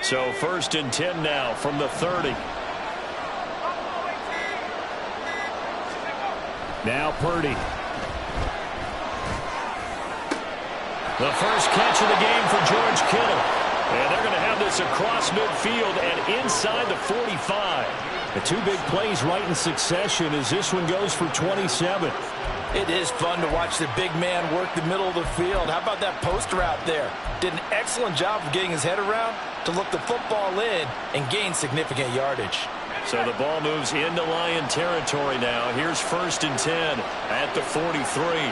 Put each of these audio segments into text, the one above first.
So 1st and 10 now from the 30. Now Purdy. The first catch of the game for George Kittle. And they're going to have this across midfield and inside the 45. The two big plays right in succession as this one goes for 27. It is fun to watch the big man work the middle of the field. How about that poster out there? Did an excellent job of getting his head around to look the football in and gain significant yardage. So the ball moves into Lion territory now. Here's 1st and 10 at the 43.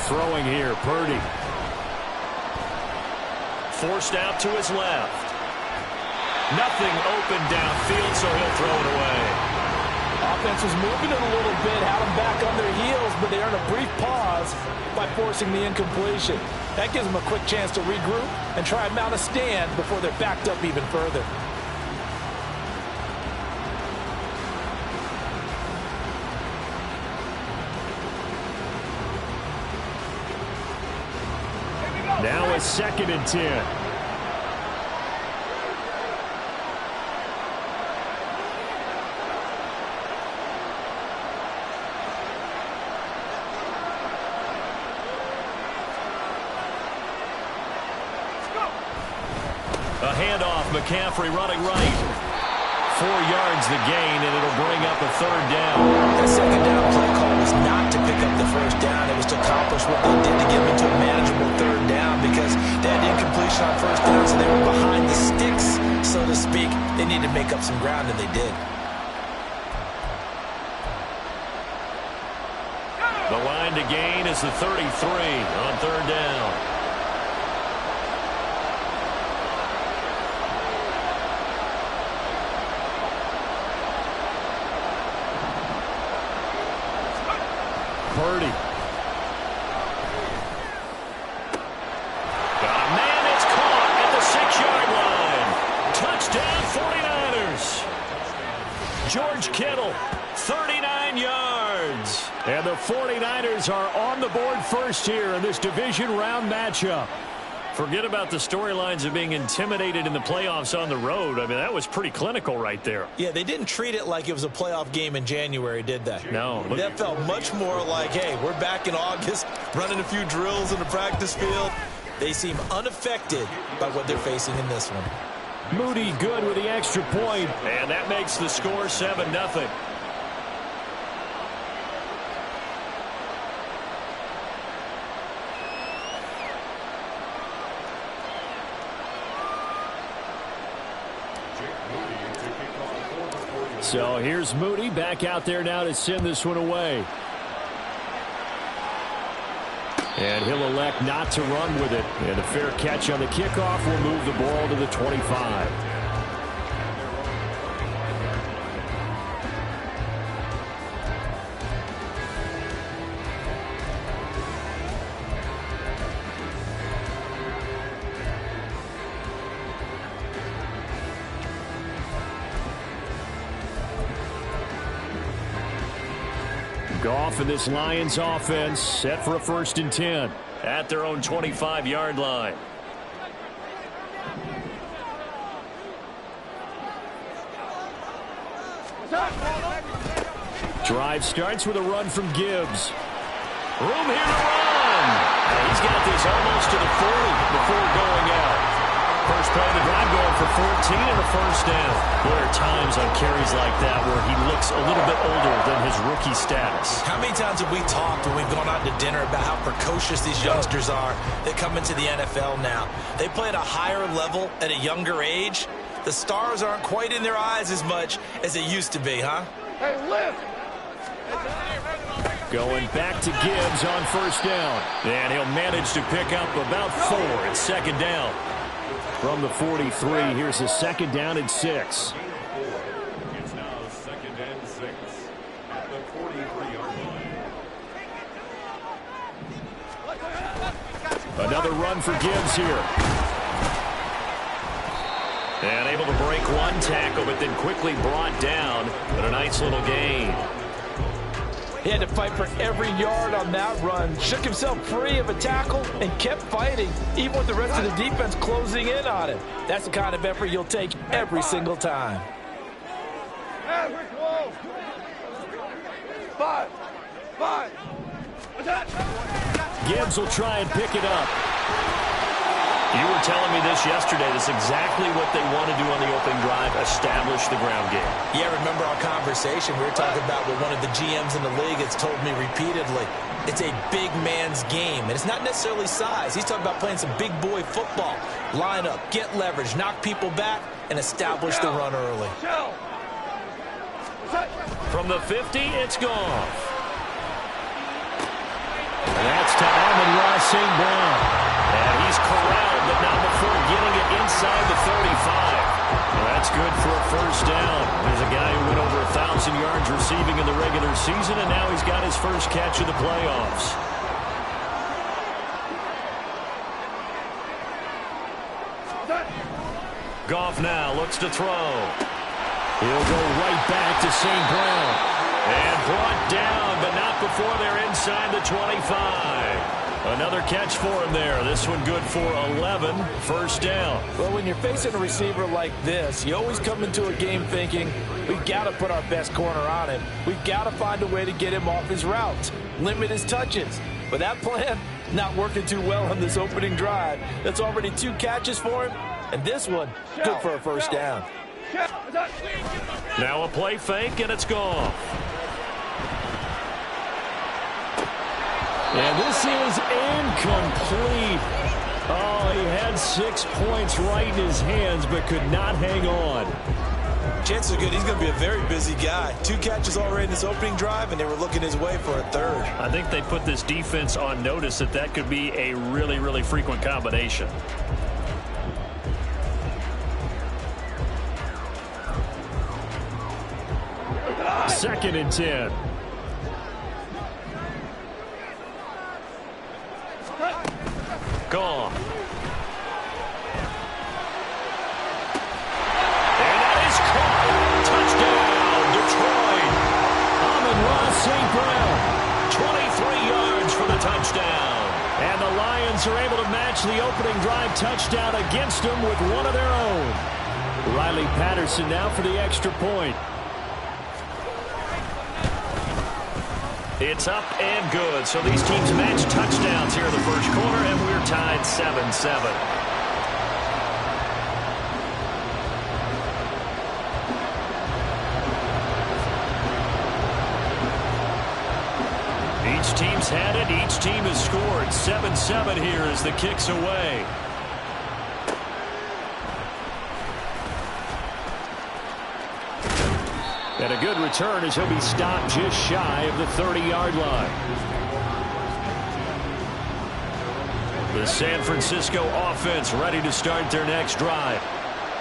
Throwing here, Purdy. Forced out to his left. Nothing open downfield, so he'll throw it away. Offense was moving it a little bit, had them back on their heels, but they earned a brief pause by forcing the incompletion. That gives them a quick chance to regroup and try and mount a stand before they're backed up even further. Now it's 2nd and 10. A handoff, McCaffrey running right. 4 yards the gain, and it'll bring up a 3rd down. That 2nd down play call was not to pick up the 1st down. It was to accomplish what they did to get into a manageable 3rd down because they had incompletion on 1st down, so they were behind the sticks, so to speak. They needed to make up some ground, and they did. The line to gain is the 33 on 3rd down. Purdy. Got a man that's caught at the 6-yard line. Touchdown 49ers. George Kittle, 39 yards. And the 49ers are on the board first here in this division round matchup. Forget about the storylines of being intimidated in the playoffs on the road. I mean, that was pretty clinical right there. Yeah, they didn't treat it like it was a playoff game in January, did they? No. That felt much more like, hey, we're back in August, running a few drills in the practice field. They seem unaffected by what they're facing in this one. Meeee good with the extra point, and that makes the score 7-0. So here's Meeee back out there now to send this one away. And he'll elect not to run with it. And a fair catch on the kickoff will move the ball to the 25. Goff and this Lions offense set for a 1st and 10 at their own 25-yard line. Drive starts with a run from Gibbs. Room here to run. He's got this almost to the 40 before going out. First play of the drive going for 14 and a 1st down. There are times on carries like that where he looks a little bit older than his rookie status. How many times have we talked when we've gone out to dinner about how precocious these youngsters are that come into the NFL now? They play at a higher level at a younger age. The stars aren't quite in their eyes as much as it used to be, huh? Hey, lift! Going back to Gibbs on 1st down. And he'll manage to pick up about 4 at 2nd down. From the 43, here's a 2nd down and 6. It's now 2nd and 6 at the 43-yard line. Another run for Gibbs here. And able to break one tackle, but then quickly brought down. But a nice little gain. He had to fight for every yard on that run, shook himself free of a tackle, and kept fighting, even with the rest of the defense closing in on him. That's the kind of effort you'll take every single time. Gibbs will try and pick it up. You were telling me this yesterday. That's exactly what they want to do on the opening drive, establish the ground game. Yeah, remember our conversation? We were talking about what one of the GMs in the league has told me repeatedly. It's a big man's game, and it's not necessarily size. He's talking about playing some big boy football. Line up, get leverage, knock people back, and establish the run early. From the 50, it's gone. And that's to Amon-Ra St. Brown. And he's corralled, but not before getting it inside the 35. Well, that's good for a first down. There's a guy who went over 1,000 yards receiving in the regular season, and now he's got his first catch in the playoffs. Goff now looks to throw. He'll go right back to St. Brown. And brought down, but not before they're inside the 25. Another catch for him there. This one good for 11. First down. Well, when you're facing a receiver like this, you always come into a game thinking, we've got to put our best corner on him. We've got to find a way to get him off his routes, limit his touches. But that plan, not working too well on this opening drive. That's already 2 catches for him. And this one, good for a first down. Now a play fake, and it's gone. And this is incomplete. Oh, he had 6 points right in his hands, but could not hang on. Chances are good he's going to be a very busy guy. 2 catches already in this opening drive, and they were looking his way for a third. I think they put this defense on notice that that could be a really, really frequent combination. Second and 10. Gone. And that is caught. Touchdown, Detroit. Amon-Ra St. Brown. 23 yards for the touchdown. And the Lions are able to match the opening drive touchdown against them with one of their own. Riley Patterson now for the extra point. It's up and good. So these teams match touchdowns here in the first quarter, and we're tied 7-7. Each team's had it. Each team has scored. 7-7 here as the kick's away. And a good return as he'll be stopped just shy of the 30-yard line. The San Francisco offense ready to start their next drive.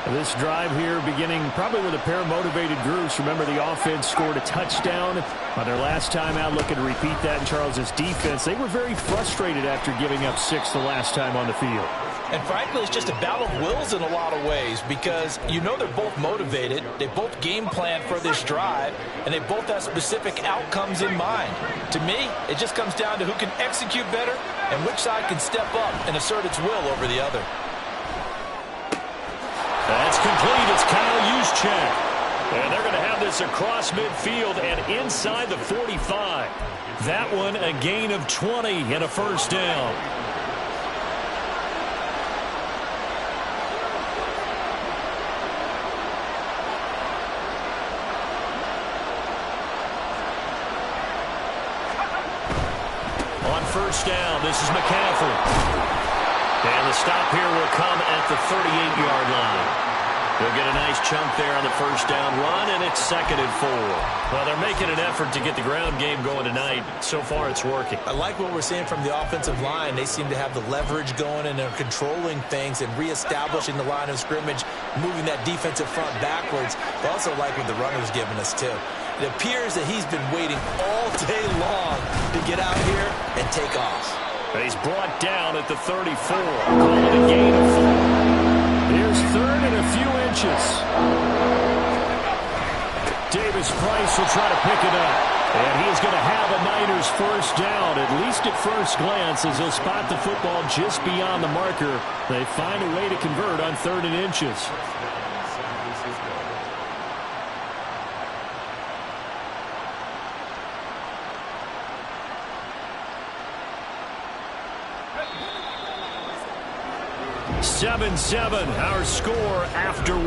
This drive here beginning probably with a pair of motivated groups. Remember, the offense scored a touchdown on their last time out. Looking to repeat that in Charles' defense. They were very frustrated after giving up 6 the last time on the field. And frankly, it's just a battle of wills in a lot of ways because you know they're both motivated. They both game plan for this drive, and they both have specific outcomes in mind. To me, it just comes down to who can execute better and which side can step up and assert its will over the other. That's complete. It's Kyle Juszczyk. And they're going to have this across midfield and inside the 45. That one a gain of 20 and a first down. First down, this is McCaffrey. And the stop here will come at the 38-yard line. They'll get a nice chunk there on the first down run, and it's 2nd and 4. Well, they're making an effort to get the ground game going tonight. So far, it's working. I like what we're seeing from the offensive line. They seem to have the leverage going, and they're controlling things and reestablishing the line of scrimmage, moving that defensive front backwards. I also like what the runner's giving us, too. It appears that he's been waiting all day long to get out here and take off. And he's brought down at the 34. Call it a gain of 4. Here's 3rd and a few inches. Davis Price will try to pick it up. And he is going to have a Niners first down, at least at first glance, as he'll spot the football just beyond the marker. They find a way to convert on 3rd and inches. Seven, our score after 1.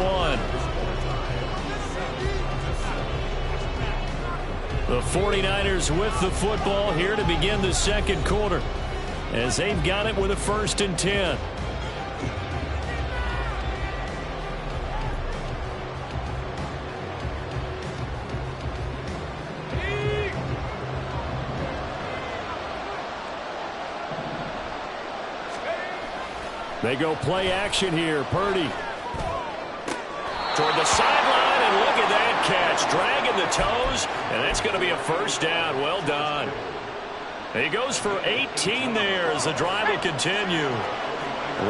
The 49ers with the football here to begin the second quarter, as they've got it with a 1st and 10. They go play action here. Purdy toward the sideline, and look at that catch. Dragging the toes, and that's going to be a first down. Well done. He goes for 18 there as the drive will continue.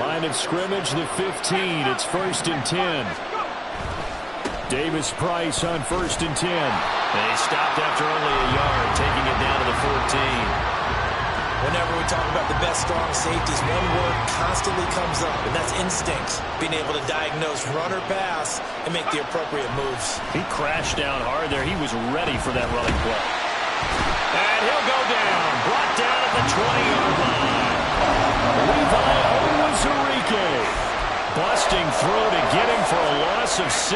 Line of scrimmage, the 15. It's 1st and 10. Davis Price on 1st and 10. And he stopped after only a yard, taking it down to the 14. Whenever we talk about the best strong safeties, one word constantly comes up, and that's instincts. Being able to diagnose run or pass and make the appropriate moves. He crashed down hard there. He was ready for that running play. And he'll go down. Brought down at the 20-yard line. Levi Onwuzurike busting through to get him for a loss of 6.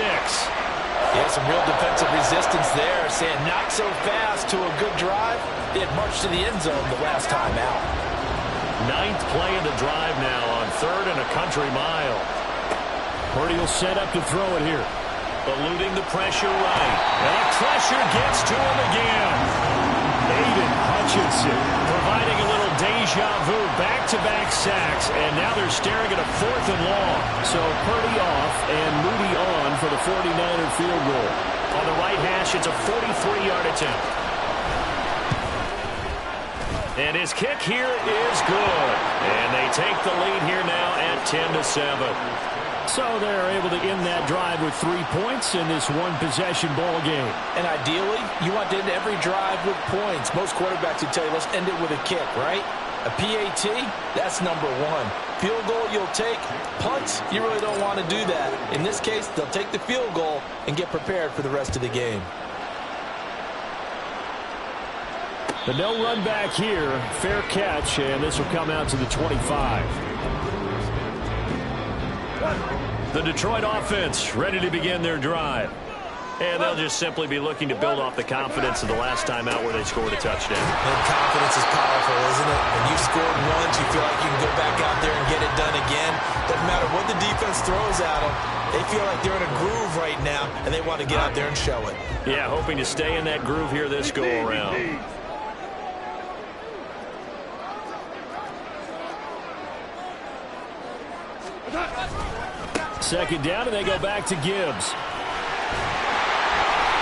Yeah, some real defensive resistance there, saying not so fast to a good drive. They had marched to the end zone the last time out. 9th play of the drive now on 3rd and a country mile. Purdy will set up to throw it here. Eluding the pressure right. And the pressure gets to him again. Aiden Hutchinson providing a little deja vu. Back-to-back sacks. And now they're staring at a 4th and long. So Purdy off and Moody on for the 49er field goal. On the right hash, it's a 43-yard attempt. And his kick here is good. And they take the lead here now at 10-7. So they're able to end that drive with 3 points in this one-possession ball game. And ideally, you want to end every drive with points. Most quarterbacks would tell you, let's end it with a kick, right? A PAT, that's number 1. Field goal you'll take. Punts, you really don't want to do that. In this case, they'll take the field goal and get prepared for the rest of the game. The no run back here, fair catch, and this will come out to the 25. The Detroit offense ready to begin their drive. And they'll just simply be looking to build off the confidence of the last time out where they scored a touchdown. And confidence is powerful, isn't it? When you've scored once, you feel like you can go back out there and get it done again. Doesn't matter what the defense throws at them. They feel like they're in a groove right now, and they want to get out there and show it. Yeah, hoping to stay in that groove here this go-around. Second down, and they go back to Gibbs.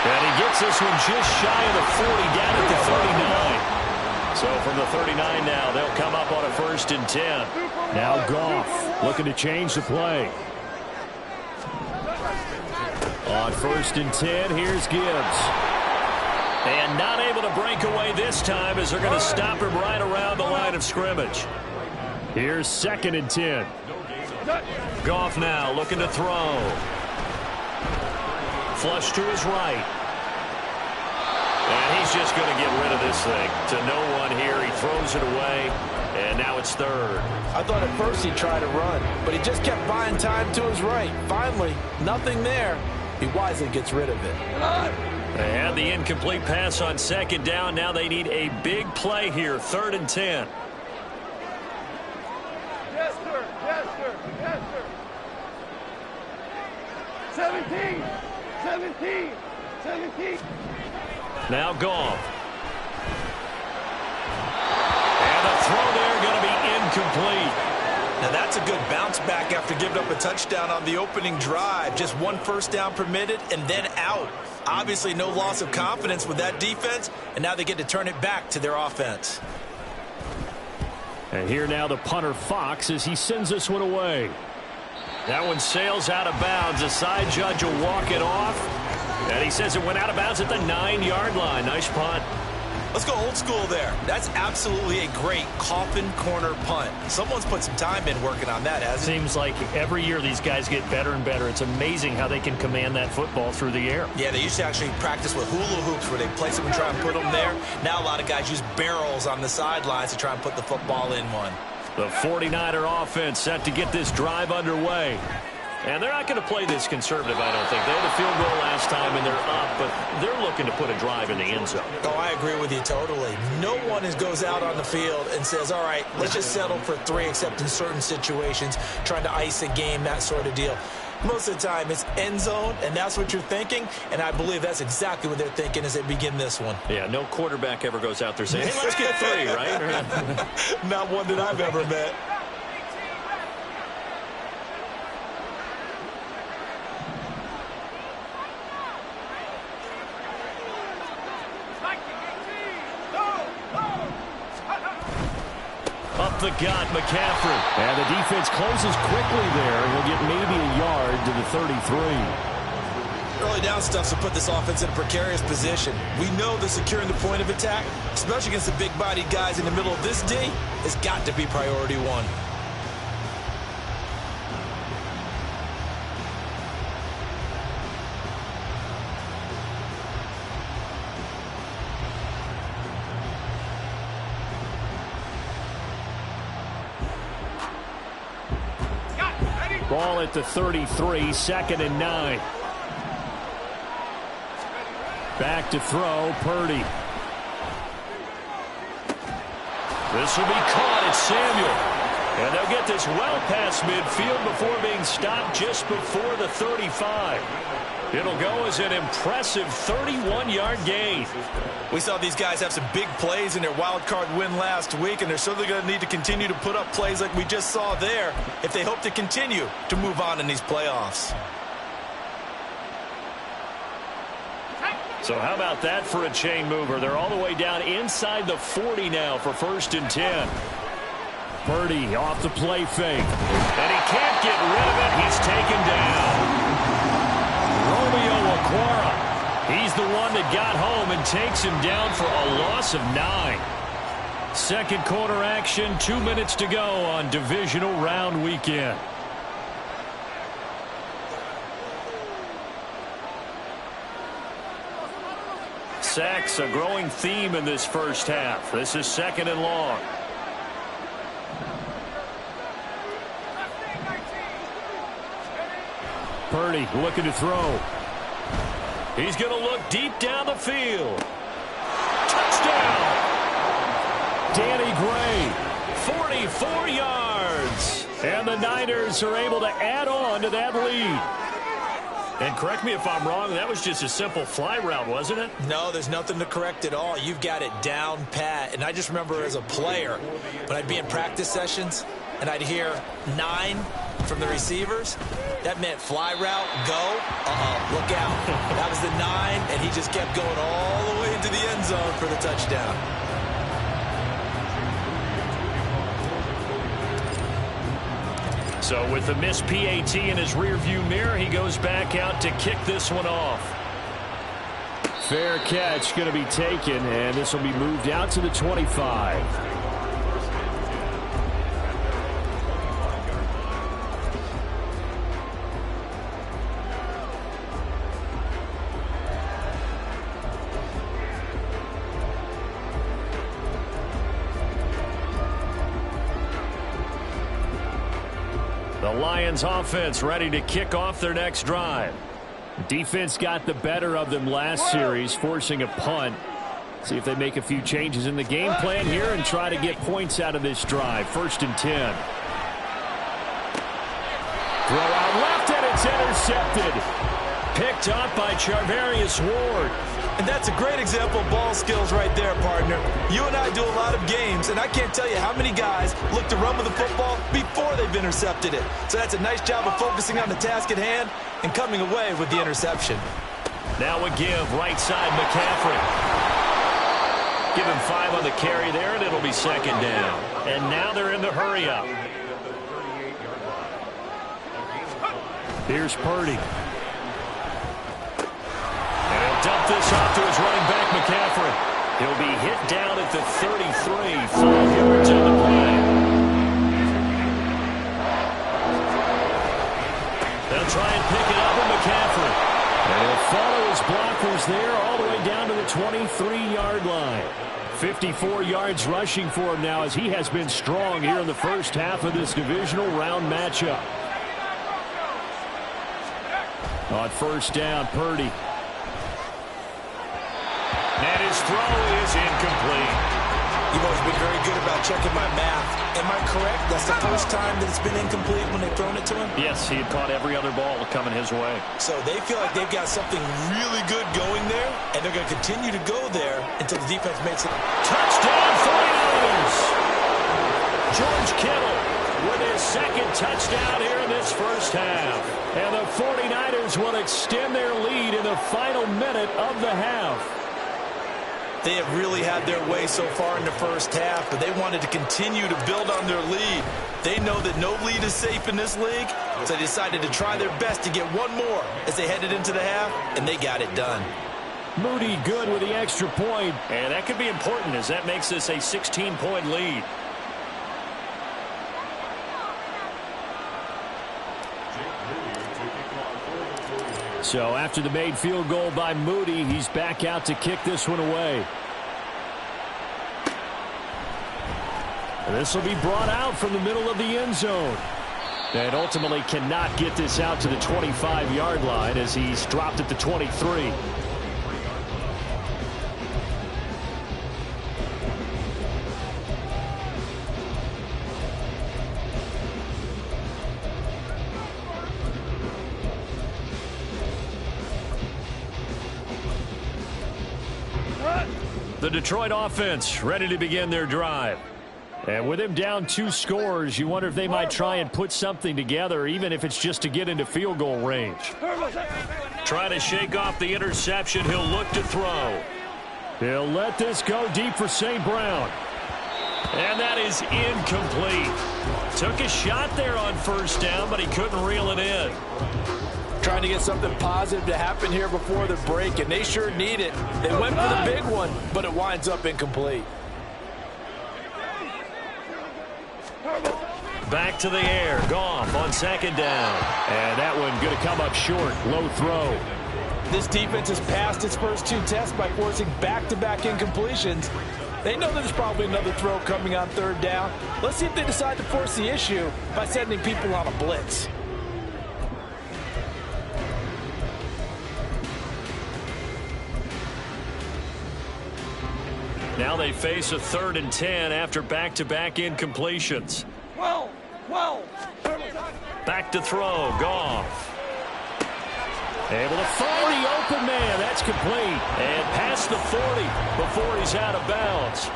And he gets this one just shy of the 40, down at the 39. So from the 39 now, they'll come up on a 1st and 10. Now Goff looking to change the play. On 1st and 10, here's Gibbs. And not able to break away this time as they're going to stop him right around the line of scrimmage. Here's 2nd and 10. Goff now looking to throw. Flush to his right. And he's just going to get rid of this thing. To no one here. He throws it away. And now it's 3rd. I thought at first he'd try to run, but he just kept buying time to his right. Finally, nothing there. He wisely gets rid of it. They had the incomplete pass on 2nd down. Now they need a big play here. 3rd and 10. Yes, sir. Yes, sir. Yes, sir. 17. 17. 17. Now Goff. And the throw there going to be incomplete. Now that's a good bounce back after giving up a touchdown on the opening drive. Just 1 first down permitted and then out. Obviously no loss of confidence with that defense, and now they get to turn it back to their offense. And here now the punter Fox as he sends this one away. That one sails out of bounds. The side judge will walk it off. And he says it went out of bounds at the 9-yard line. Nice punt. Let's go old school there. That's absolutely a great coffin corner punt. Someone's put some time in working on that, hasn't it? Seems like every year these guys get better and better. It's amazing how they can command that football through the air. Yeah, they used to actually practice with hula hoops where they place them and try and put them there. Now a lot of guys use barrels on the sidelines to try and put the football in one. The 49er offense set to get this drive underway. And they're not going to play this conservative, I don't think. They had a field goal last time, and they're up, but they're looking to put a drive in the end zone. Oh, I agree with you totally. No one goes out on the field and says, all right, let's just settle for 3, except in certain situations, trying to ice a game, that sort of deal. Most of the time, it's end zone, and that's what you're thinking, and I believe that's exactly what they're thinking as they begin this one. Yeah, no quarterback ever goes out there saying, hey, let's get 3, right? Not one that I've ever met. Up the gut, McCaffrey. And the defense closes quickly there. He'll get maybe a yard to the 33. Early down stuff to put this offense in a precarious position. We know that securing the point of attack, especially against the big-bodied guys in the middle of this D, has got to be priority 1. Ball at the 33, 2nd and 9. Back to throw, Purdy. This will be caught. It's Samuel. And they'll get this well past midfield before being stopped just before the 35. It'll go as an impressive 31-yard gain. We saw these guys have some big plays in their wild card win last week, and they're certainly going to need to continue to put up plays like we just saw there if they hope to continue to move on in these playoffs. So how about that for a chain mover? They're all the way down inside the 40 now for 1st and 10. Purdy off the play fake. And he can't get rid of it. He's taken down. He's the one that got home and takes him down for a loss of 9. Second quarter action, 2 minutes to go on divisional round weekend. Sacks, a growing theme in this first half. This is 2nd and long. Purdy looking to throw. He's going to look deep down the field. Touchdown! Danny Gray, 44 yards. And the Niners are able to add on to that lead. And correct me if I'm wrong, that was just a simple fly route, wasn't it? No, there's nothing to correct at all. You've got it down pat. And I just remember as a player, when I'd be in practice sessions, and I'd hear 9 from the receivers, that meant fly route, go, look out. That was the 9, and he just kept going all the way into the end zone for the touchdown. So with the missed PAT in his rearview mirror, he goes back out to kick this one off. Fair catch going to be taken, and this will be moved out to the 25. The Lions offense ready to kick off their next drive. Defense got the better of them last series, forcing a punt. See if they make a few changes in the game plan here and try to get points out of this drive. 1st and 10. Throw out left, and it's intercepted. Picked up by Charvarius Ward. And that's a great example of ball skills right there, partner. You and I do a lot of games, and I can't tell you how many guys look to run with the football before they've intercepted it. So that's a nice job of focusing on the task at hand and coming away with the interception. Now a give, right side, McCaffrey. Give him 5 on the carry there, and it'll be 2nd down. And now they're in the hurry-up. Here's Purdy. dump this off to his running back, McCaffrey. He'll be hit down at the 33, 5 yards on the play. They'll try and pick it up with McCaffrey. And he'll follow his blockers there all the way down to the 23-yard line. 54 yards rushing for him now as he has been strong here in the first half of this divisional round matchup. On first down, Purdy. And his throw is incomplete. You've always been very good about checking my math. Am I correct? That's the first time that it's been incomplete when they've thrown it to him? Yes, he had caught every other ball coming his way. So they feel like they've got something really good going there, and they're going to continue to go there until the defense makes it. Touchdown, 49ers! George Kittle with his second touchdown here in this first half. And the 49ers will extend their lead in the final minute of the half. They have really had their way so far in the first half, but they wanted to continue to build on their lead. They know that no lead is safe in this league, so they decided to try their best to get one more as they headed into the half, and they got it done. Moody good with the extra point, and that could be important as that makes this a 16-point lead. So after the made field goal by Moody, he's back out to kick this one away. This will be brought out from the middle of the end zone. And ultimately cannot get this out to the 25-yard line as he's dropped at the 23. The Detroit offense ready to begin their drive. And with him down 2 scores, you wonder if they might try and put something together, even if it's just to get into field goal range. Trying to shake off the interception. He'll look to throw. He'll let this go deep for St. Brown. And that is incomplete. Took a shot there on first down, but he couldn't reel it in. Trying to get something positive to happen here before the break, and they sure need it. They went for the big one, but it winds up incomplete. Back to the air. Goff on second down. And that one going to come up short. Low throw. This defense has passed its first 2 tests by forcing back-to-back incompletions. They know there's probably another throw coming on third down. Let's see if they decide to force the issue by sending people on a blitz. Now they face a 3rd and 10 after back-to-back incompletions. 12. Back to throw. Goff. Able to find the open man. That's complete. And past the 40 before he's out of bounds.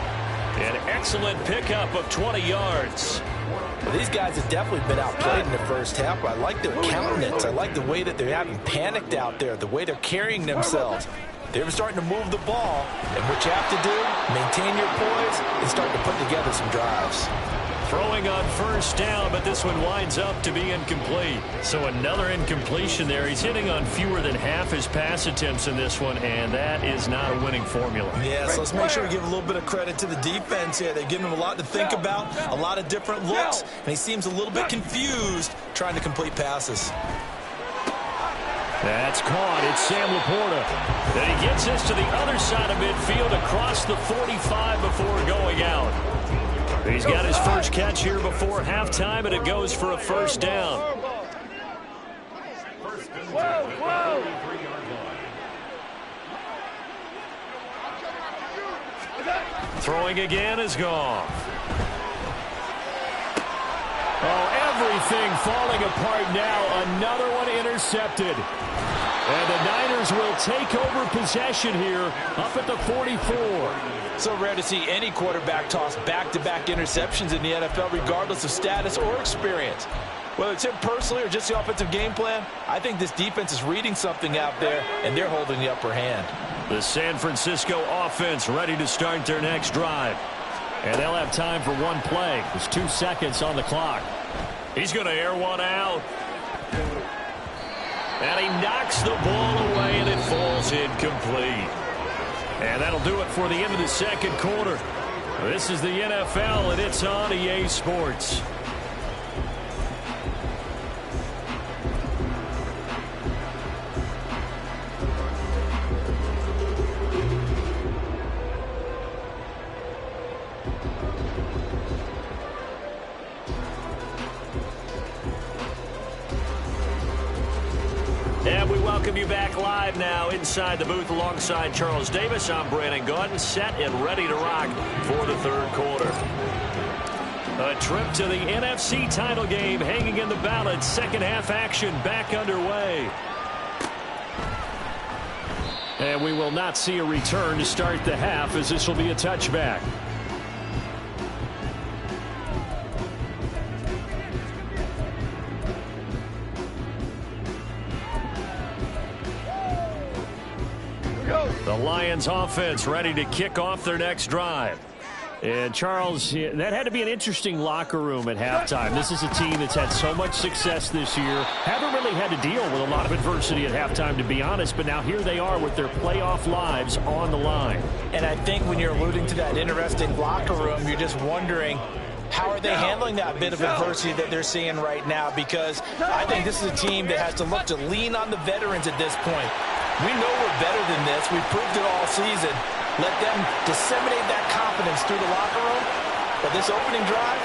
An excellent pickup of 20 yards. Well, these guys have definitely been outplayed in the first half. I like their countenance. I like the way that they're having panicked out there, the way they're carrying themselves. They're starting to move the ball, and what you have to do, maintain your poise and start to put together some drives. Throwing on first down, but this one winds up to be incomplete. So another incompletion there. He's hitting on fewer than half his pass attempts in this one, and that is not a winning formula. Yeah, so let's make sure we give a little bit of credit to the defense here. They're giving him a lot to think about, a lot of different looks, and he seems a little bit confused trying to complete passes. That's caught. It's Sam Laporta. And he gets this to the other side of midfield across the 45 before going out. He's got his first catch here before halftime, and it goes for a first down. Throwing again is Goff. Oh, everything falling apart now. Another one intercepted. And the Niners will take over possession here up at the 44. So rare to see any quarterback toss back-to-back interceptions in the NFL, regardless of status or experience. Whether it's him personally or just the offensive game plan, I think this defense is reading something out there, and they're holding the upper hand. The San Francisco offense ready to start their next drive. And they'll have time for one play. There's 2 seconds on the clock. He's going to air one out. And he knocks the ball away, and it falls incomplete. And that'll do it for the end of the second quarter. This is the NFL, and it's on EA Sports. And we welcome you back live now inside the booth alongside Charles Davis. I'm Brandon Gaudin, set and ready to rock for the third quarter. A trip to the NFC title game hanging in the balance. Second half action back underway. And we will not see a return to start the half, as this will be a touchback. The Lions offense ready to kick off their next drive. And Charles, that had to be an interesting locker room at halftime. This is a team that's had so much success this year. Haven't really had to deal with a lot of adversity at halftime, to be honest. But now here they are with their playoff lives on the line. And I think when you're alluding to that interesting locker room, you're just wondering, how are they handling that bit of adversity that they're seeing right now? Because I think this is a team that has to look to lean on the veterans at this point. We know we're better than this. We've proved it all season. Let them disseminate that confidence through the locker room. But this opening drive,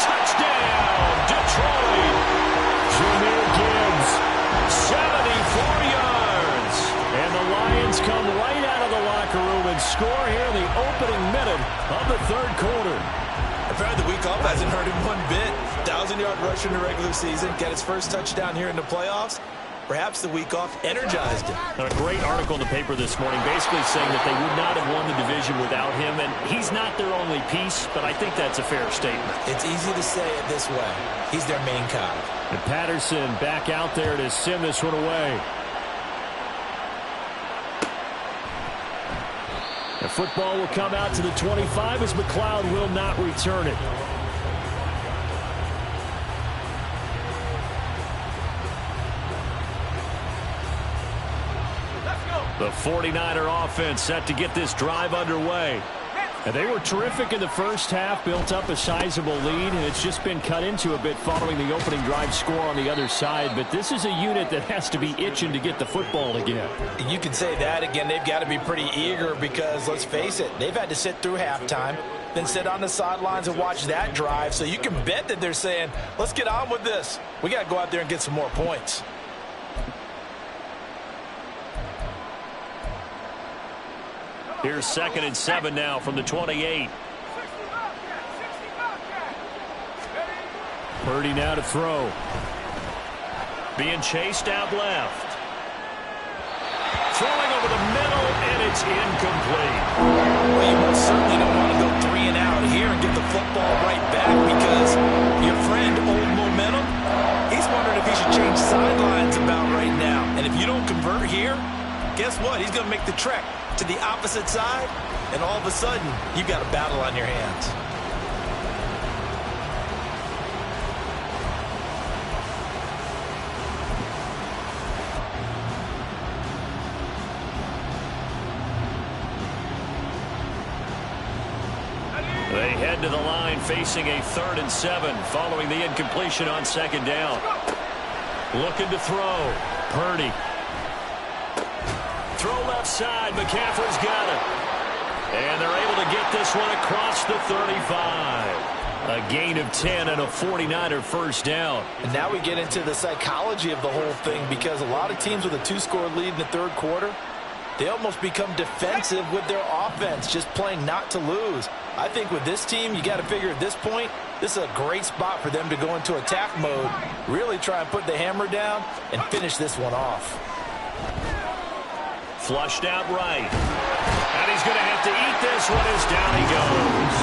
touchdown, Detroit. Jahmyr Gibbs, 74 yards. And the Lions come right out of the locker room and score here in the opening minute of the third quarter. Apparently the week off hasn't hurt him one bit. 1,000-yard rush in the regular season. Get his first touchdown here in the playoffs. Perhaps the week off energized him. A great article in the paper this morning basically saying that they would not have won the division without him. And he's not their only piece, but I think that's a fair statement. It's easy to say it this way. He's their main cog. And Patterson back out there to send this one away. The football will come out to the 25 as McLeod will not return it. The 49er offense set to get this drive underway. And they were terrific in the first half, built up a sizable lead, and it's just been cut into a bit following the opening drive score on the other side. But this is a unit that has to be itching to get the football again. You can say that again. They've got to be pretty eager because, let's face it, they've had to sit through halftime, then sit on the sidelines and watch that drive. So you can bet that they're saying, let's get on with this. We got to go out there and get some more points. Here's 2nd and 7 now from the 28. Purdy now to throw. Being chased out left. Throwing over the middle, and it's incomplete. Well, you most certainly don't want to go 3 and out here and get the football right back because your friend, Old Momentum, he's wondering if he should change sidelines about right now. And if you don't convert here, guess what? He's going to make the trek to the opposite side, and all of a sudden, you've got a battle on your hands. They head to the line facing a 3rd and 7 following the incompletion on 2nd down. Looking to throw. Purdy. Throw left side. McCaffrey's got it. And they're able to get this one across the 35. A gain of 10 and a 49er first down. And now we get into the psychology of the whole thing because a lot of teams with a 2-score lead in the third quarter, they almost become defensive with their offense, just playing not to lose. I think with this team, you got to figure at this point, this is a great spot for them to go into attack mode, really try and put the hammer down and finish this one off. Flushed out right. And he's going to have to eat this one as down he goes.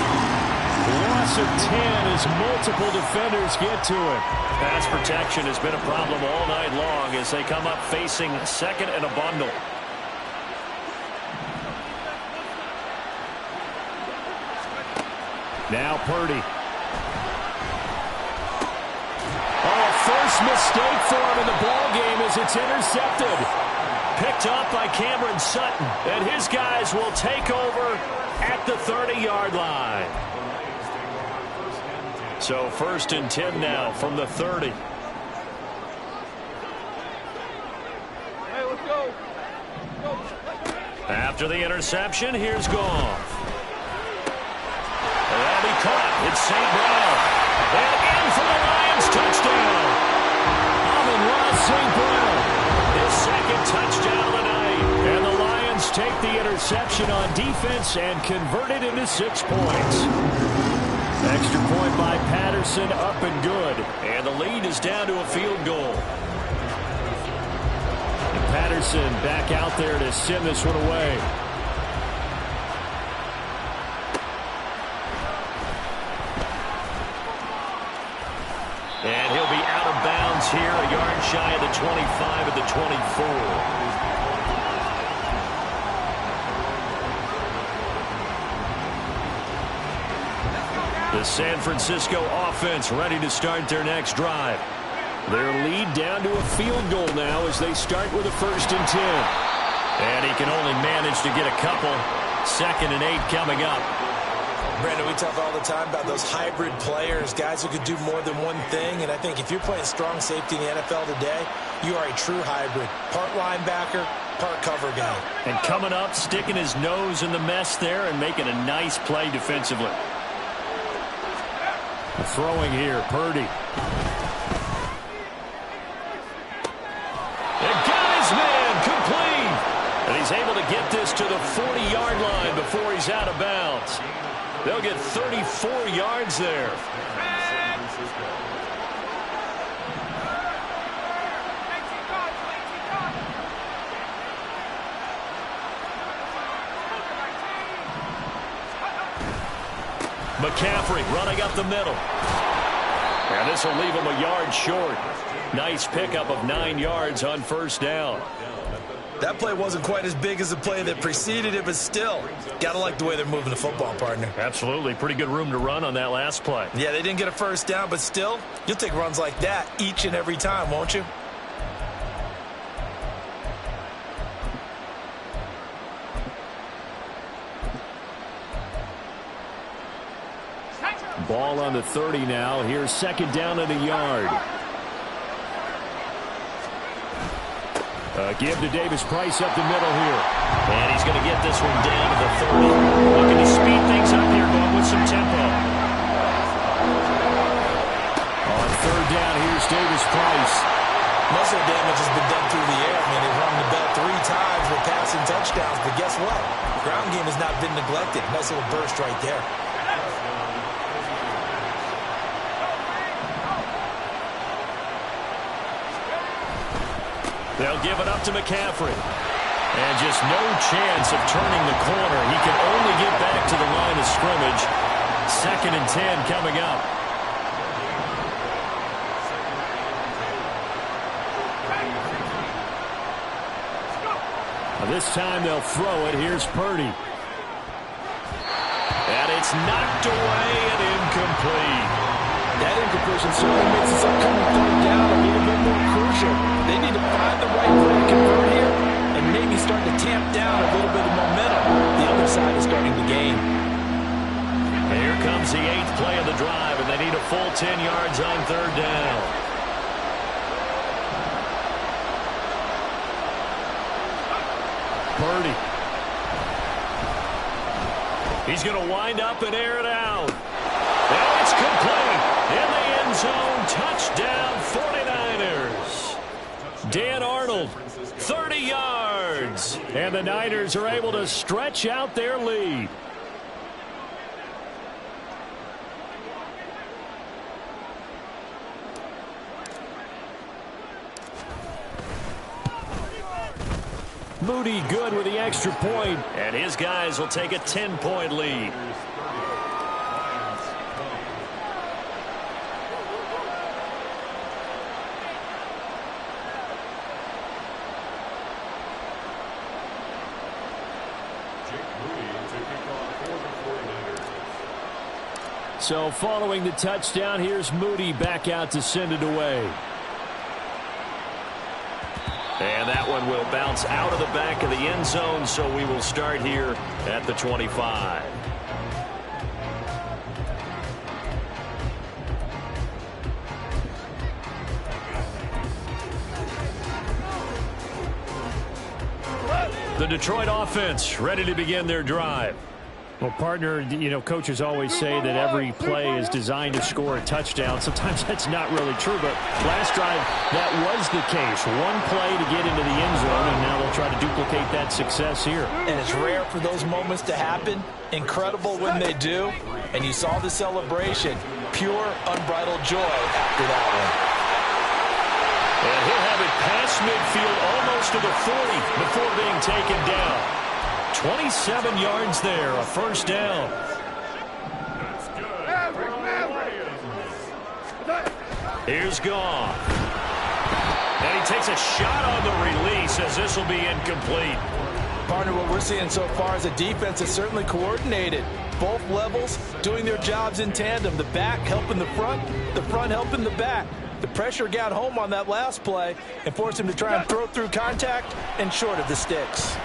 Loss of 10 as multiple defenders get to it. Pass protection has been a problem all night long as they come up facing 2nd and a bundle. Now Purdy. Oh, first mistake for him in the ball game as it's intercepted. Picked up by Cameron Sutton. And his guys will take over at the 30-yard line. So 1st and 10 now from the 30. Hey, let's go. After the interception, here's Goff. And he caught. It's St. Brown. And in for the Lions touchdown. Amon-Ra St. Brown. His 2nd touchdown of the night. And the Lions take the interception on defense and convert it into 6 points. Extra point by Patterson, up and good. And the lead is down to a field goal. And Patterson back out there to send this one away. And he'll be out of bounds here, a yard shy of the 25 at the 24. The San Francisco offense ready to start their next drive. Their lead down to a field goal now as they start with a 1st and 10. And he can only manage to get a couple. 2nd and 8 coming up. Brandon, we talk all the time about those hybrid players, guys who could do more than one thing. And I think if you're playing strong safety in the NFL today, you are a true hybrid. Part linebacker, part cover guy. And coming up, sticking his nose in the mess there and making a nice play defensively. Throwing here, Purdy. And got his man complete. And he's able to get this to the 40-yard line before he's out of bounds. They'll get 34 yards there. McCaffrey running up the middle. And this will leave him a yard short. Nice pickup of 9 yards on 1st down. That play wasn't quite as big as the play that preceded it, but still, got to like the way they're moving the football, partner. Absolutely. Pretty good room to run on that last play. Yeah, they didn't get a 1st down, but still, you'll take runs like that each and every time, won't you? Ball on the 30 now. Here's 2nd down and a yard. Give to Davis Price up the middle here. And he's going to get this one down to the 30. Looking to speed things up here, going with some tempo. On 3rd down, here's Davis Price. Most of the damage has been done through the air. I mean, they've rung the bell 3 times with passing touchdowns, but guess what? The ground game has not been neglected. Nice little burst right there. They'll give it up to McCaffrey. And just no chance of turning the corner. He can only get back to the line of scrimmage. 2nd and 10 coming up. This time they'll throw it. Here's Purdy. And it's knocked away and incomplete. That incompletion certainly makes this upcoming 3rd down a little bit more crucial. They need to find the right play to convert here and maybe start to tamp down a little bit of momentum. The other side is starting to gain. Here comes the 8th play of the drive, and they need a full 10 yards on 3rd down. Purdy. He's going to wind up and air it out. And it's complete. In the end zone, touchdown 49ers. Dan Arnold, 30 yards. And the Niners are able to stretch out their lead. Moody good with the extra point, and his guys will take a 10-point lead. So following the touchdown, here's Moody back out to send it away. And that one will bounce out of the back of the end zone, so we will start here at the 25. The Detroit offense ready to begin their drive. Well, partner, you know, coaches always say that every play is designed to score a touchdown. Sometimes that's not really true, but last drive, that was the case. One play to get into the end zone, and now they'll try to duplicate that success here. And it's rare for those moments to happen. Incredible when they do. And you saw the celebration. Pure, unbridled joy after that one. And he'll have it past midfield almost to the 40 before being taken down. 27 yards there, a first down. Here's Goff. And he takes a shot on the release as this will be incomplete. Partner, what we're seeing so far is a defense that's certainly coordinated. Both levels doing their jobs in tandem. The back helping the front helping the back. The pressure got home on that last play and forced him to try and throw through contact and short of the sticks.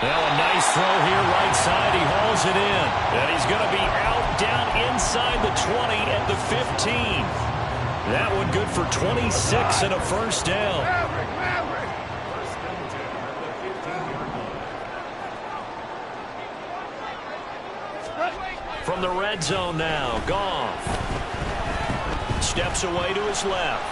Well, a nice throw here right side. He hauls it in. And he's going to be out down inside the 20 at the 15. That one good for 26 and a first down. From the red zone now, Goff steps away to his left.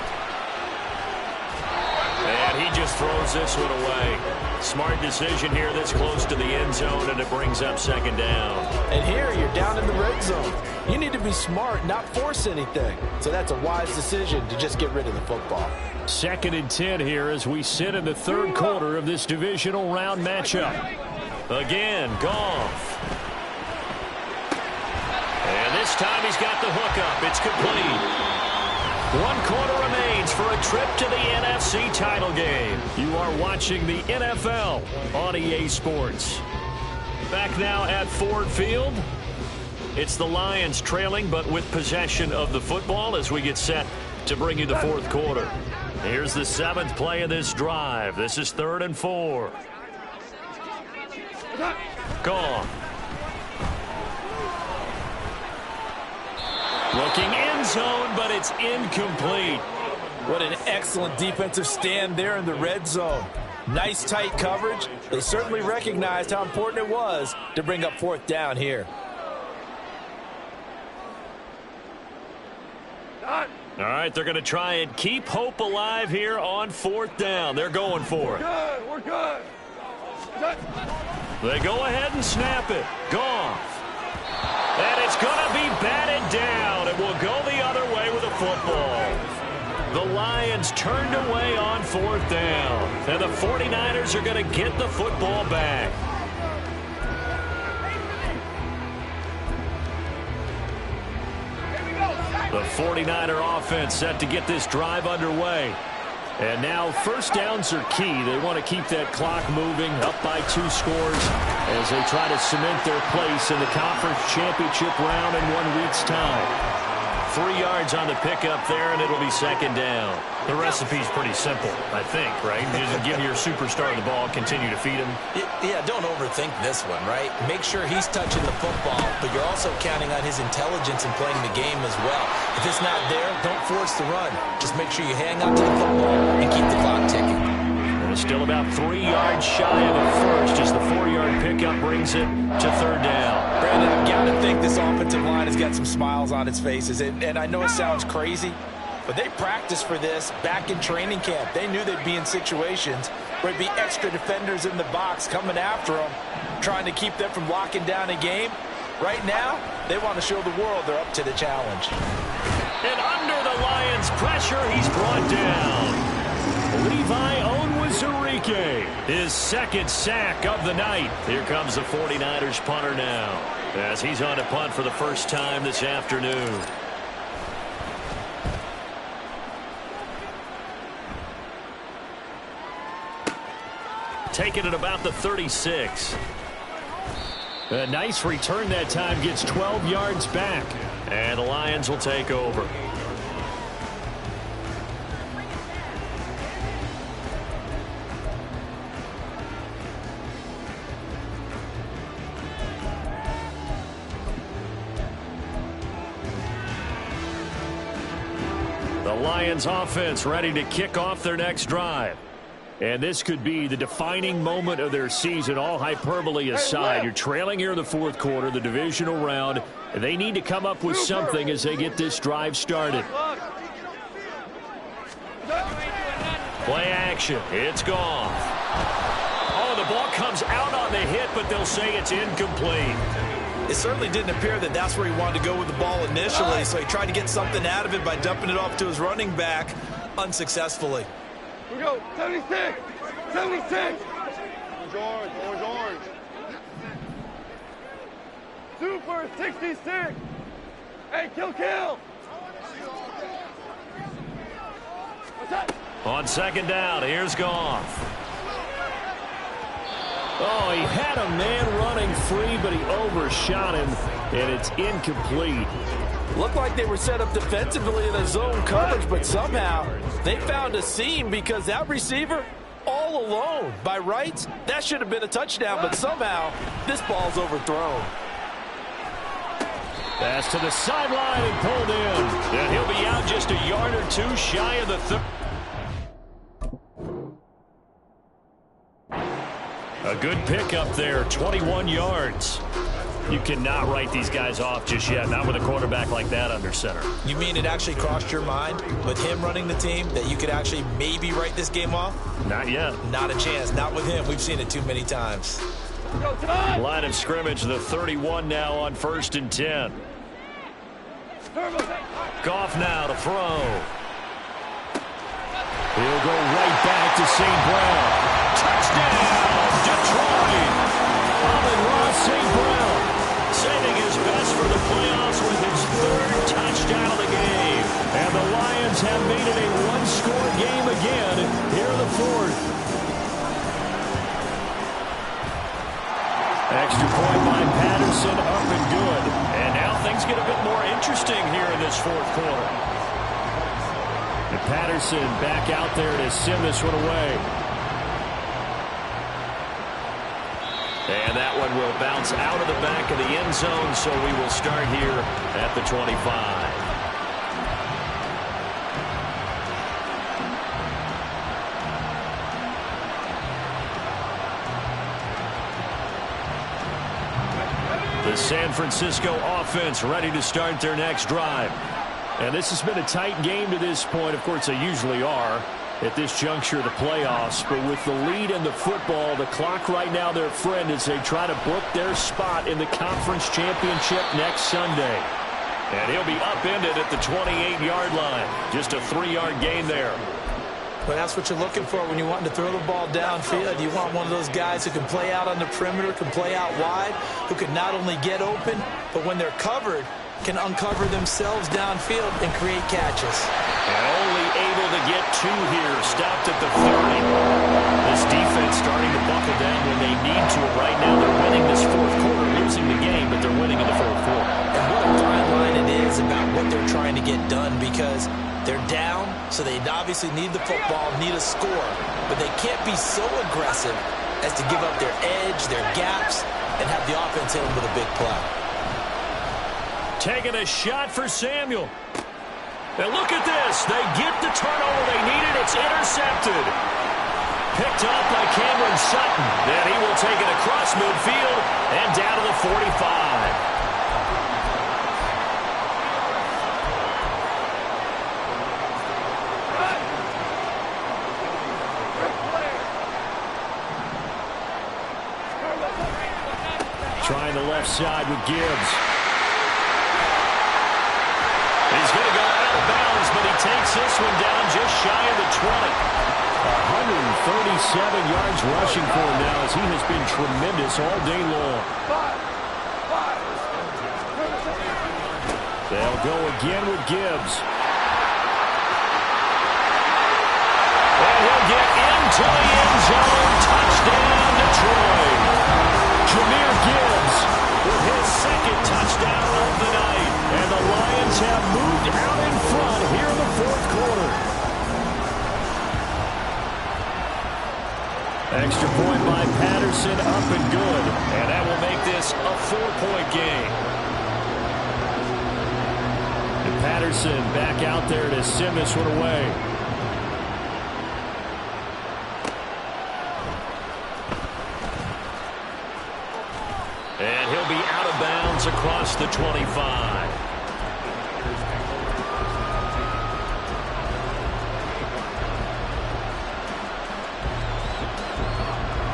And he just throws this one away. Smart decision here this close to the end zone, and it brings up second down. And here you're down in the red zone. You need to be smart, not force anything. So that's a wise decision to just get rid of the football. 2nd and 10 here as we sit in the third quarter of this divisional round matchup. Again, Goff. And this time he's got the hookup. It's complete. 1 quarter remains for a trip to the NFC title game. You are watching the NFL on EA Sports. Back now at Ford Field. It's the Lions trailing, but with possession of the football as we get set to bring you the fourth quarter. Here's the 7th play of this drive. This is 3rd and 4. Goff. Looking end zone, but it's incomplete. What an excellent defensive stand there in the red zone. Nice tight coverage. They certainly recognized how important it was to bring up 4th down here. All right, they're going to try and keep hope alive here on 4th down. They're going for it. We're good. They go ahead and snap it. Goff. And it's going to be batted down. It will go the other way with the football. The Lions turned away on 4th down. And the 49ers are going to get the football back. The 49er offense set to get this drive underway. And now first downs are key. They want to keep that clock moving, up by 2 scores as they try to cement their place in the conference championship round in 1 week's time. 3 yards on the pickup there, and it'll be second down. The recipe's pretty simple, I think, right? You just give your superstar the ball, continue to feed him. Yeah, don't overthink this one, right? Make sure he's touching the football, but you're also counting on his intelligence in playing the game as well. If it's not there, don't force the run. Just make sure you hang on to the football and keep the clock ticking. And it's still about 3 yards shy of the first as the 4-yard pickup brings it to 3rd down. Brandon, I've got to think this offensive line has got some smiles on its faces. And I know it sounds crazy, but they practiced for this back in training camp. They knew they'd be in situations where it'd be extra defenders in the box coming after them, trying to keep them from locking down a game. Right now, they want to show the world they're up to the challenge. And under the Lions' pressure, he's brought down. Levi Onwuzurike, his 2nd sack of the night. Here comes the 49ers punter now as he's on a punt for the first time this afternoon. Taking it about the 36. A nice return that time, gets 12 yards back. And the Lions will take over. Lions offense ready to kick off their next drive. And this could be the defining moment of their season, all hyperbole aside. You're trailing here in the fourth quarter, the divisional round. They need to come up with something as they get this drive started. Play action. It's gone. Oh, the ball comes out on the hit, but they'll say it's incomplete. It certainly didn't appear that that's where he wanted to go with the ball initially, so he tried to get something out of it by dumping it off to his running back unsuccessful. We go, 76! 76! Orange, orange. Super 66! Hey, kill! What's that? On second down, here's Goff. Oh, he had a man running free, but he overshot him, and it's incomplete. Looked like they were set up defensively in a zone coverage, but somehow they found a seam because that receiver all alone. By rights, that should have been a touchdown, but somehow this ball's overthrown. Pass to the sideline and pulled in. And he'll be out just a yard or two shy of the third. A good pickup there, 21 yards. You cannot write these guys off just yet, not with a quarterback like that under center. You mean it actually crossed your mind with him running the team that you could actually maybe write this game off? Not yet. Not a chance. Not with him. We've seen it too many times. Line of scrimmage, the 31 now on 1st and 10. Goff now to throw. He'll go right back to St. Brown. Touchdown, Detroit. Amon-Ra St. Brown saving his best for the playoffs with his 3rd touchdown of the game. And the Lions have made it a one-score game again here in the 4th. Extra point by Patterson, up and good. And now things get a bit more interesting here in this 4th quarter. And Patterson back out there to send this one away. And that one will bounce out of the back of the end zone, so we will start here at the 25. The San Francisco offense ready to start their next drive. And this has been a tight game to this point. Of course, they usually are at this juncture of the playoffs. But with the lead in the football, the clock right now their friend as they try to book their spot in the conference championship next Sunday. And he'll be upended at the 28-yard line. Just a 3-yard gain there. Well, that's what you're looking for when you want to throw the ball downfield. You want one of those guys who can play out on the perimeter, can play out wide, who can not only get open, but when they're covered, can uncover themselves downfield and create catches. And only able to get 2 here, stopped at the 30. This defense starting to buckle down when they need to. Right now they're winning this 4th quarter, losing the game, but they're winning in the 4th quarter. And what a fine line it is about what they're trying to get done, because they're down, so they obviously need the football, need a score, but they can't be so aggressive as to give up their edge, their gaps, and have the offense hit them with a big play. Taking a shot for Samuel. And look at this. They get the turnover they needed. It's intercepted. Picked up by Cameron Sutton. Then he will take it across midfield and down to the 45. Trying the left side with Gibbs. He's going to go out of bounds, but he takes this one down just shy of the 20. 137 yards rushing for him now as he has been tremendous all day long. They'll go again with Gibbs. And he'll get into the end zone. Touchdown, Detroit. Jahmyr Gibbs with his 2nd touchdown of the night. And the Lions have moved out in front here in the 4th quarter. Extra point by Patterson, up and good. And that will make this a 4-point game. And Patterson back out there to send this one away. And he'll be out of bounds across the 25.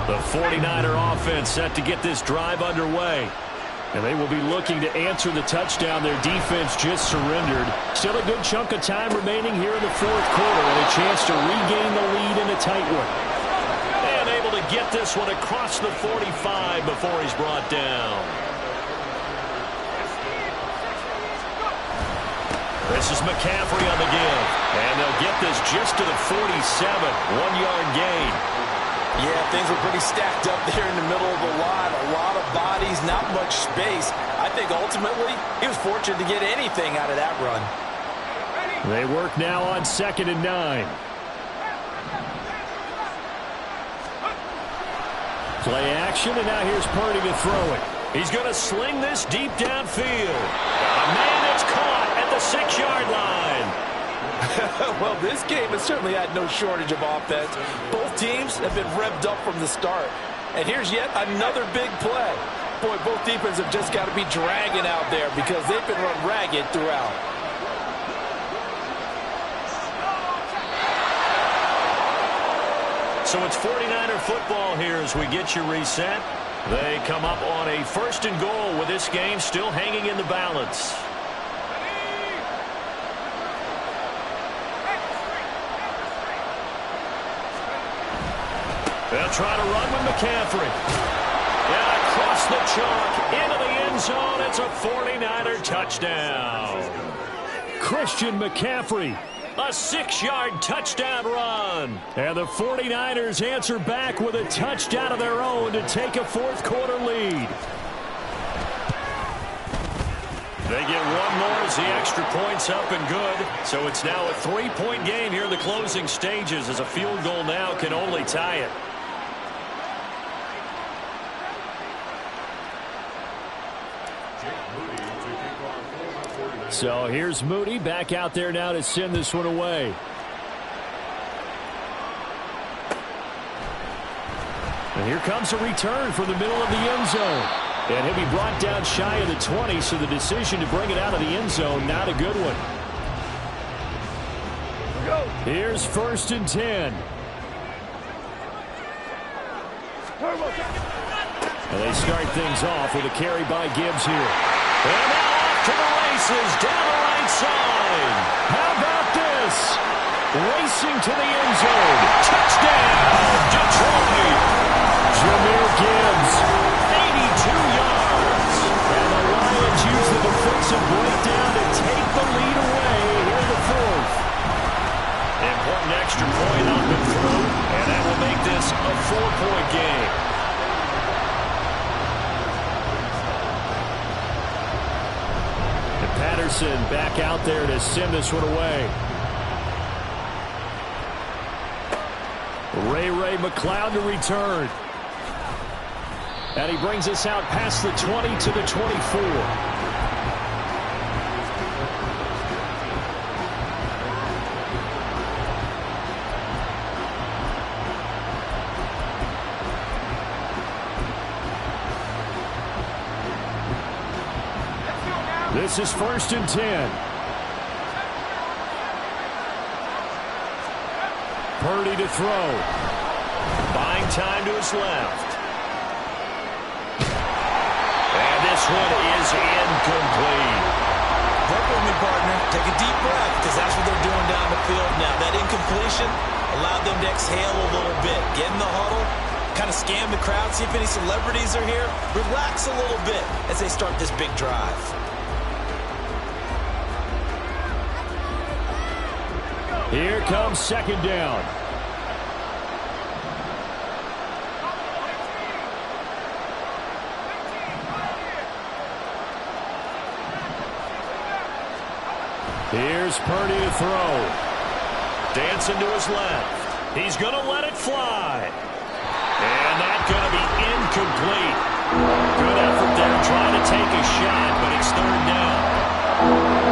The 49er offense set to get this drive underway. And they will be looking to answer the touchdown their defense just surrendered. Still a good chunk of time remaining here in the fourth quarter and a chance to regain the lead in a tight one. And able to get this one across the 45 before he's brought down. This is McCaffrey on the give. And they'll get this just to the 47. 1-yard gain. Yeah, things were pretty stacked up there in the middle of the line. A lot of bodies, not much space. I think ultimately he was fortunate to get anything out of that run. They work now on 2nd and 9. Play action, and now here's Purdy to throw it. He's going to sling this deep downfield. A man that's caught at the 6-yard line. Well, this game has certainly had no shortage of offense. Both teams have been revved up from the start. And here's yet another big play. Boy, both defenses have just got to be dragging out there because they've been run ragged throughout. So it's 49er football here as we get you reset. They come up on a 1st and goal with this game still hanging in the balance. They'll try to run with McCaffrey. And across the chalk into the end zone. It's a 49er touchdown. Christian McCaffrey. A 6-yard touchdown run. And the 49ers answer back with a touchdown of their own to take a fourth quarter lead. They get one more as the extra point's up and good. So it's now a 3-point game here in the closing stages as a field goal now can only tie it. So here's Moody back out there now to send this one away. And here comes a return from the middle of the end zone. And he'll be brought down shy of the 20, so the decision to bring it out of the end zone, not a good one. Here's 1st and 10. And they start things off with a carry by Gibbs here. And now off to the races down the right side. How about this? Racing to the end zone. Touchdown, Detroit. Jahmyr Gibbs. 82 yards. And the Lions use the defensive breakdown to take the lead away here in the fourth. Important extra point up and through, and that will make this a 4-point game. And Patterson back out there to send this one away. Ray McCloud to return. And he brings us out past the 20 to the 24. This is 1st and 10. Purdy to throw. Buying time to his left. And this one is incomplete. Work with me, partner. Take a deep breath, because that's what they're doing down the field now. That incompletion allowed them to exhale a little bit. Get in the huddle, kind of scan the crowd, see if any celebrities are here. Relax a little bit as they start this big drive. Here comes 2nd down. Here's Purdy to throw. Dancing to his left. He's going to let it fly. And that's going to be incomplete. Good effort there trying to take a shot, but it's 3rd down.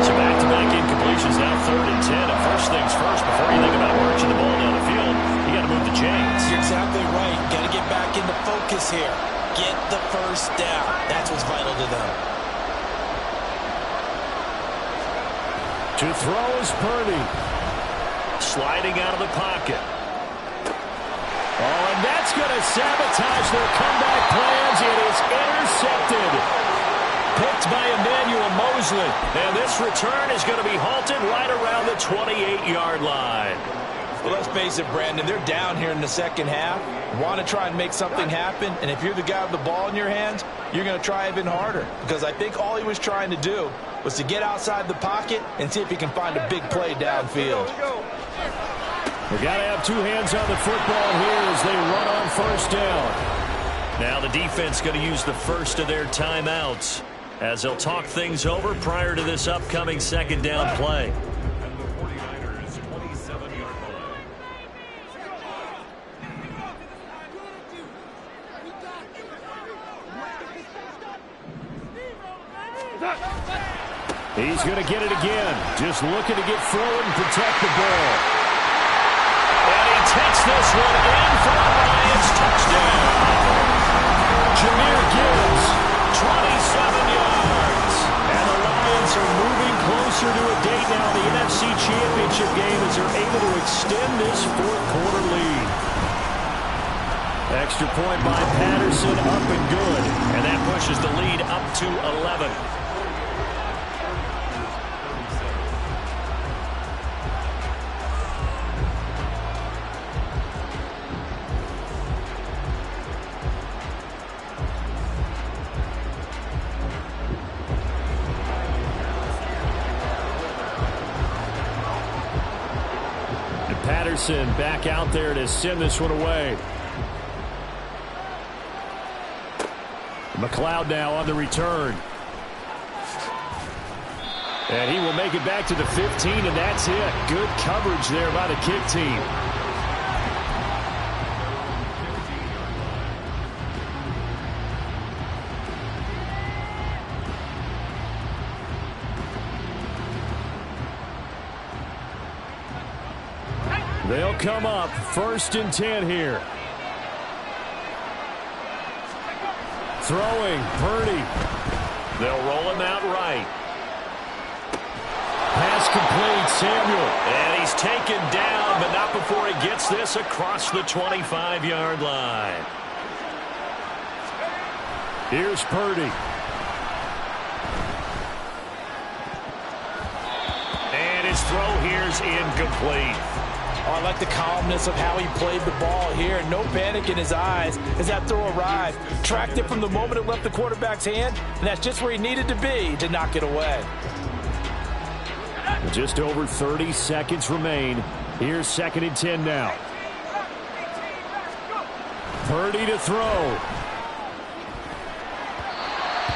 So back-to-back incompletions, now 3rd and 10. And first things first, before you think about marching the ball down the field, you got to move the chains. You're exactly right. Got to get back into focus here. Get the first down. That's what's vital to them. To throw is Purdy. Sliding out of the pocket. Oh, and that's going to sabotage their comeback plans. It is intercepted. Picked by Emmanuel Mosley. And this return is going to be halted right around the 28-yard line. Well, let's face it, Brandon, they're down here in the second half. Want to try and make something happen, and if you're the guy with the ball in your hands, you're going to try even harder. Because I think all he was trying to do was to get outside the pocket and see if he can find a big play downfield. We got to have two hands on the football here as they run on first down. Now the defense going to use the first of their timeouts as they'll talk things over prior to this upcoming second down play. And the 49ers 27-yard line. He's going to get it again. Just looking to get forward and protect the ball. And he takes this one in for the Lions touchdown. Jahmyr Gibbs, 27 yards. and the Lions are moving closer to a date now in the NFC Championship game as they're able to extend this fourth-quarter lead. Extra point by Patterson, up and good. And that pushes the lead up to 11. Patterson back out there to send this one away. McLeod now on the return. And he will make it back to the 15, and that's it. Good coverage there by the kick team. They'll come up 1st and 10 here. Throwing, Purdy. They'll roll him out right. Pass complete, Samuel. And he's taken down, but not before he gets this across the 25-yard line. Here's Purdy. And his throw here's incomplete. Oh, I like the calmness of how he played the ball here. No panic in his eyes as that throw arrived. Tracked it from the moment it left the quarterback's hand, and that's just where he needed to be to knock it away. Just over 30 seconds remain. Here's 2nd and 10 now. Purdy to throw.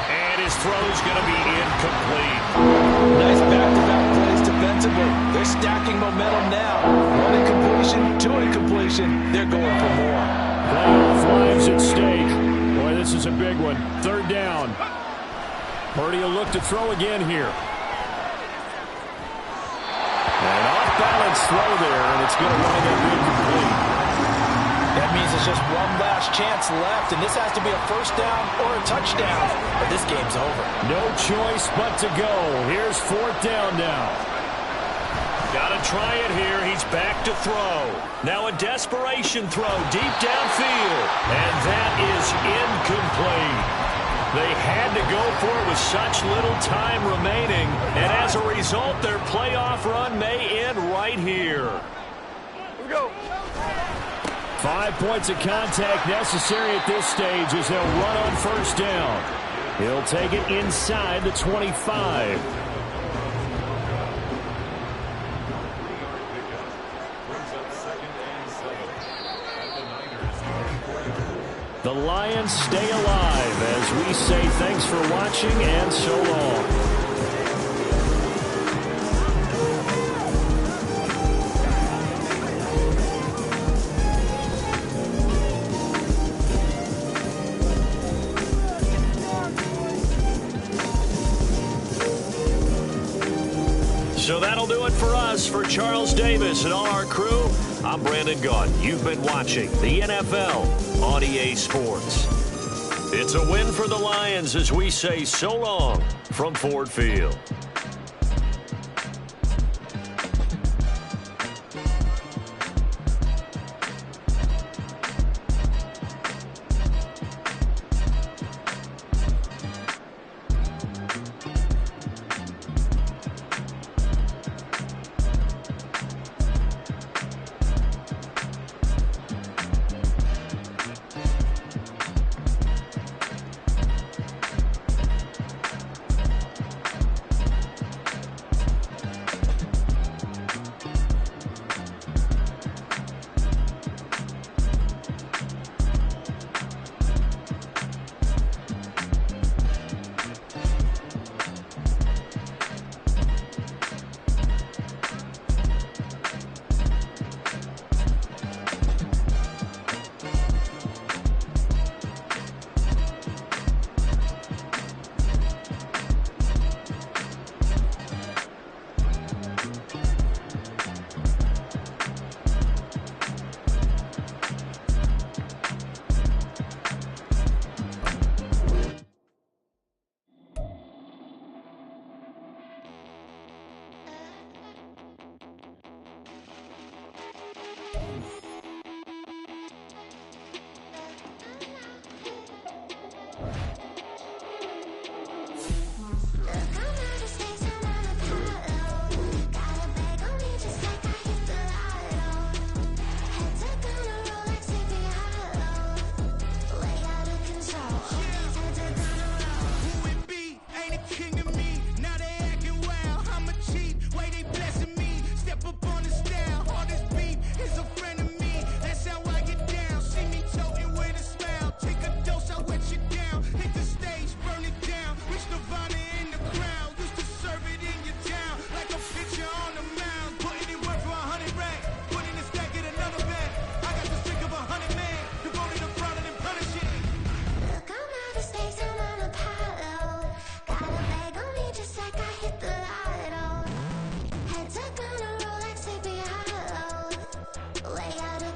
And his throw's going to be incomplete. Nice back-to-back plays defensively. They're stacking momentum now. 1 incompletion, 2 incompletion. They're going for more. Playoff lives at stake. Boy, this is a big one. 3rd down. Purdy will look to throw again here. An off-balance throw there, and it's going to wind up incomplete. That means there's just one last chance left, and this has to be a first down or a touchdown, or this game's over. No choice but to go. Here's 4th down now. Got to try it here. He's back to throw. Now a desperation throw deep downfield. And that is incomplete. They had to go for it with such little time remaining. And as a result, their playoff run may end right here. Here we go. 5 points of contact necessary at this stage as they'll run on first down. He'll take it inside the 25. The Lions stay alive as we say thanks for watching and so long. So that'll do it for us. For Charles Davis and all our crew, I'm Brandon Gaudin. You've been watching the NFL on EA Sports. It's a win for the Lions as we say so long from Ford Field.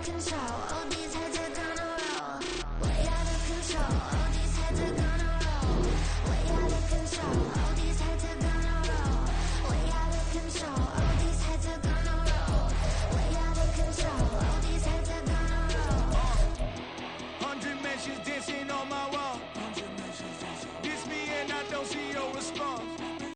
Control, all these heads are gonna roll. Way out of control, all these heads are gonna